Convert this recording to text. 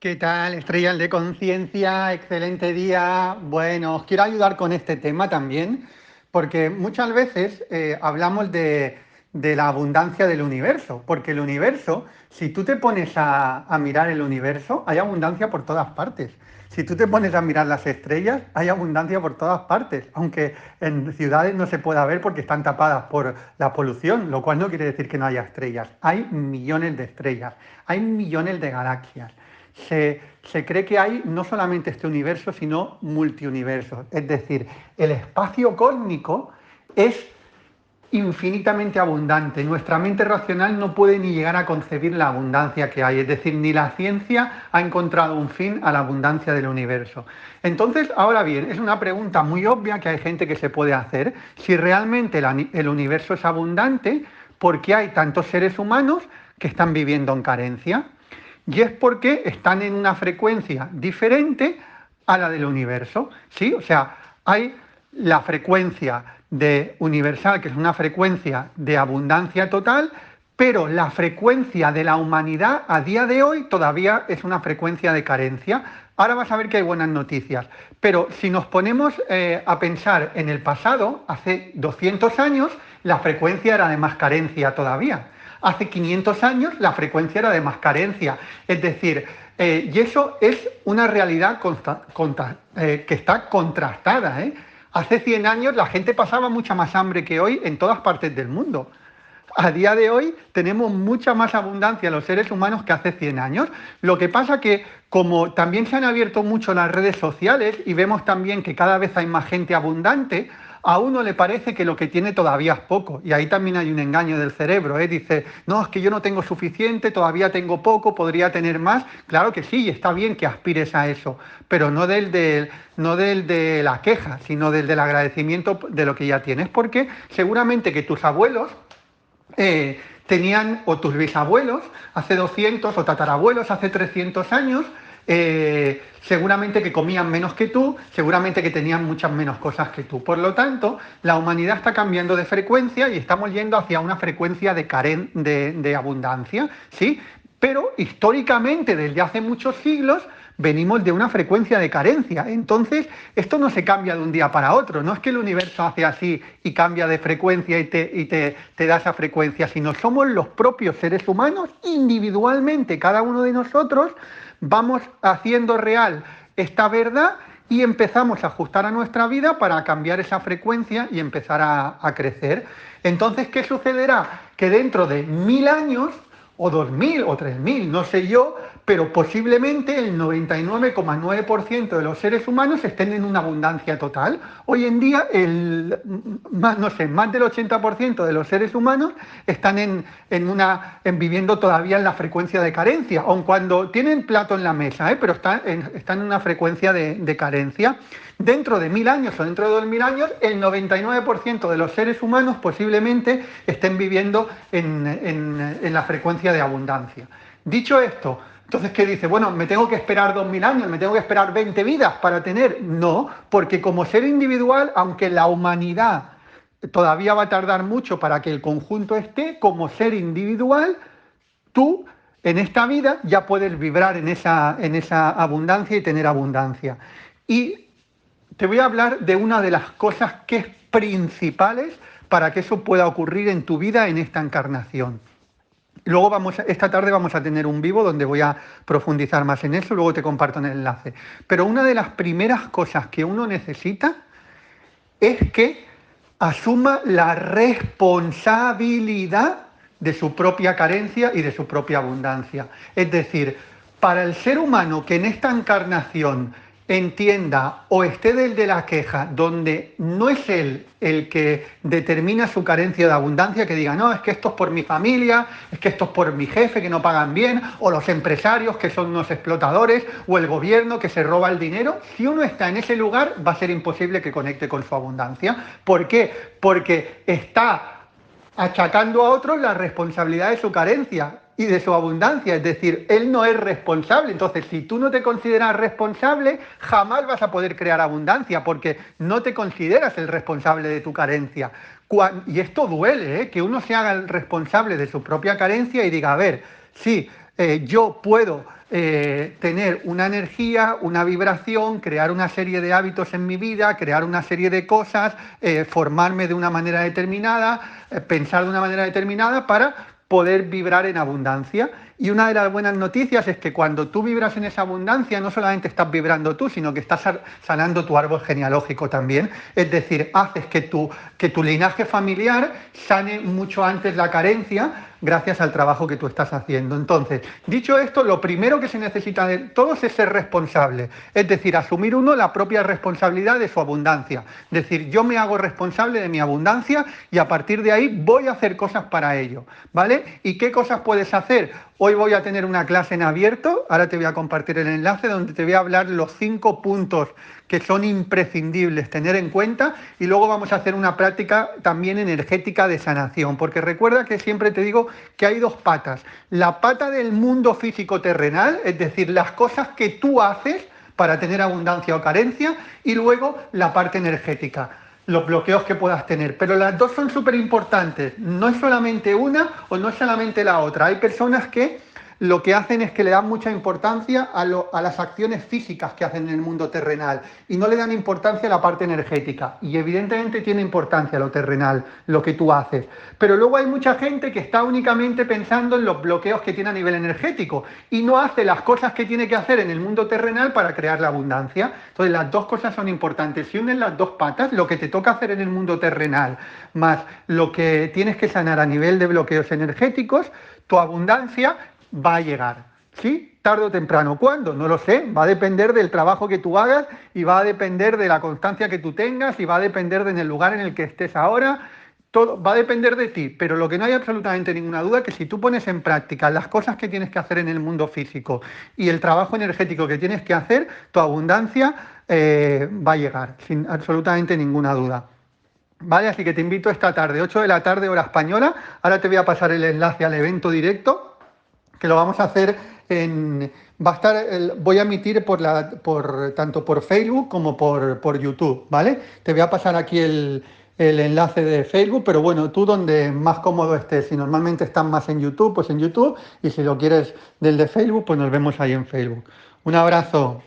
¿Qué tal, estrellas de conciencia? Excelente día. Bueno, os quiero ayudar con este tema también, porque muchas veces hablamos de la abundancia del universo, porque el universo, si tú te pones a mirar el universo, hay abundancia por todas partes. Si tú te pones a mirar las estrellas, hay abundancia por todas partes, aunque en ciudades no se pueda ver porque están tapadas por la polución, lo cual no quiere decir que no haya estrellas. Hay millones de estrellas, hay millones de galaxias. Se cree que hay no solamente este universo, sino multiuniversos. Es decir, el espacio cósmico es infinitamente abundante. Nuestra mente racional no puede ni llegar a concebir la abundancia que hay. Es decir, ni la ciencia ha encontrado un fin a la abundancia del universo. Entonces, ahora bien, es una pregunta muy obvia que hay gente que se puede hacer. Si realmente el universo es abundante, ¿por qué hay tantos seres humanos que están viviendo en carencia? Y es porque están en una frecuencia diferente a la del universo, ¿sí? O sea, hay la frecuencia de universal, que es una frecuencia de abundancia total, pero la frecuencia de la humanidad a día de hoy todavía es una frecuencia de carencia. Ahora vas a ver que hay buenas noticias, pero si nos ponemos a pensar en el pasado, hace 200 años, la frecuencia era de más carencia todavía. Hace 500 años la frecuencia era de más carencia. Es decir, y eso es una realidad que está contrastada. Hace 100 años la gente pasaba mucha más hambre que hoy en todas partes del mundo. A día de hoy tenemos mucha más abundancia los seres humanos que hace 100 años. Lo que pasa que como también se han abierto mucho las redes sociales y vemos también que cada vez hay más gente abundante, a uno le parece que lo que tiene todavía es poco. Y ahí también hay un engaño del cerebro. Dice, no, es que yo no tengo suficiente, todavía tengo poco, podría tener más. Claro que sí, está bien que aspires a eso, pero no no del de la queja, sino del agradecimiento de lo que ya tienes. Porque seguramente que tus abuelos tenían, o tus bisabuelos, hace 200, o tatarabuelos hace 300 años, seguramente que comían menos que tú, seguramente que tenían muchas menos cosas que tú. Por lo tanto, la humanidad está cambiando de frecuencia y estamos yendo hacia una frecuencia de abundancia, ¿sí? Pero históricamente, desde hace muchos siglos, venimos de una frecuencia de carencia. Entonces, esto no se cambia de un día para otro. No es que el universo hace así y cambia de frecuencia y te da esa frecuencia, sino somos los propios seres humanos, individualmente, cada uno de nosotros, vamos haciendo real esta verdad y empezamos a ajustar a nuestra vida para cambiar esa frecuencia y empezar a crecer. Entonces, ¿qué sucederá? Que dentro de 1000 años, o 2000 o 3000, no sé yo, pero posiblemente el 99,9% de los seres humanos estén en una abundancia total. Hoy en día, más del 80% de los seres humanos están viviendo todavía en la frecuencia de carencia, aun cuando tienen plato en la mesa, pero están en una frecuencia de carencia. Dentro de 1000 años o dentro de 2000 años, el 99% de los seres humanos posiblemente estén viviendo en la frecuencia de abundancia. Dicho esto, entonces, ¿qué dice? Bueno, ¿me tengo que esperar 2000 años? ¿Me tengo que esperar 20 vidas para tener? No, porque como ser individual, aunque la humanidad todavía va a tardar mucho para que el conjunto esté, como ser individual, tú en esta vida ya puedes vibrar en esa abundancia y tener abundancia. Y te voy a hablar de una de las cosas que es principales para que eso pueda ocurrir en tu vida en esta encarnación. Luego esta tarde vamos a tener un vivo donde voy a profundizar más en eso, luego te comparto el enlace. Pero una de las primeras cosas que uno necesita es que asuma la responsabilidad de su propia carencia y de su propia abundancia. Es decir, para el ser humano que en esta encarnación entienda o esté del de la queja, donde no es él el que determina su carencia de abundancia, que diga, no, es que esto es por mi familia, es que esto es por mi jefe que no pagan bien, o los empresarios que son unos explotadores, o el gobierno que se roba el dinero. Si uno está en ese lugar, va a ser imposible que conecte con su abundancia. ¿Por qué? Porque está achacando a otros la responsabilidad de su carencia y de su abundancia, es decir, él no es responsable. Entonces, si tú no te consideras responsable, jamás vas a poder crear abundancia, porque no te consideras el responsable de tu carencia. Y esto duele, que uno se haga el responsable de su propia carencia y diga, a ver, sí, yo puedo tener una energía, una vibración, crear una serie de hábitos en mi vida, crear una serie de cosas, formarme de una manera determinada, pensar de una manera determinada para poder vibrar en abundancia. Y una de las buenas noticias es que cuando tú vibras en esa abundancia, no solamente estás vibrando tú, sino que estás sanando tu árbol genealógico también. Es decir, haces que tu linaje familiar sane mucho antes la carencia gracias al trabajo que tú estás haciendo. Entonces, dicho esto, lo primero que se necesita de todos es ser responsable. Es decir, asumir uno la propia responsabilidad de su abundancia. Es decir, yo me hago responsable de mi abundancia y a partir de ahí voy a hacer cosas para ello, ¿vale? ¿Y qué cosas puedes hacer? Hoy voy a tener una clase en abierto, ahora te voy a compartir el enlace donde te voy a hablar los 5 puntos que son imprescindibles tener en cuenta y luego vamos a hacer una práctica también energética de sanación, porque recuerda que siempre te digo que hay 2 patas. La pata del mundo físico terrenal, es decir, las cosas que tú haces para tener abundancia o carencia, y luego la parte energética, los bloqueos que puedas tener. Pero las 2 son súper importantes. No es solamente una o no es solamente la otra. Hay personas que lo que hacen es que le dan mucha importancia a las acciones físicas que hacen en el mundo terrenal y no le dan importancia a la parte energética. Y evidentemente tiene importancia lo terrenal, lo que tú haces. Pero luego hay mucha gente que está únicamente pensando en los bloqueos que tiene a nivel energético y no hace las cosas que tiene que hacer en el mundo terrenal para crear la abundancia. Entonces las 2 cosas son importantes. Si unes las 2 patas, lo que te toca hacer en el mundo terrenal, más lo que tienes que sanar a nivel de bloqueos energéticos, tu abundancia va a llegar, ¿sí? Tarde o temprano. ¿Cuándo? No lo sé. Va a depender del trabajo que tú hagas y va a depender de la constancia que tú tengas y va a depender del lugar en el que estés ahora. Todo va a depender de ti, pero lo que no hay absolutamente ninguna duda es que si tú pones en práctica las cosas que tienes que hacer en el mundo físico y el trabajo energético que tienes que hacer, tu abundancia va a llegar, sin absolutamente ninguna duda. Vale, así que te invito esta tarde, 8 de la tarde, hora española. Ahora te voy a pasar el enlace al evento directo, que lo vamos a hacer voy a emitir tanto por Facebook como por YouTube, ¿vale? Te voy a pasar aquí el enlace de Facebook, pero bueno, tú donde más cómodo estés. Si normalmente estás más en YouTube, pues en YouTube, y si lo quieres del de Facebook, pues nos vemos ahí en Facebook. Un abrazo.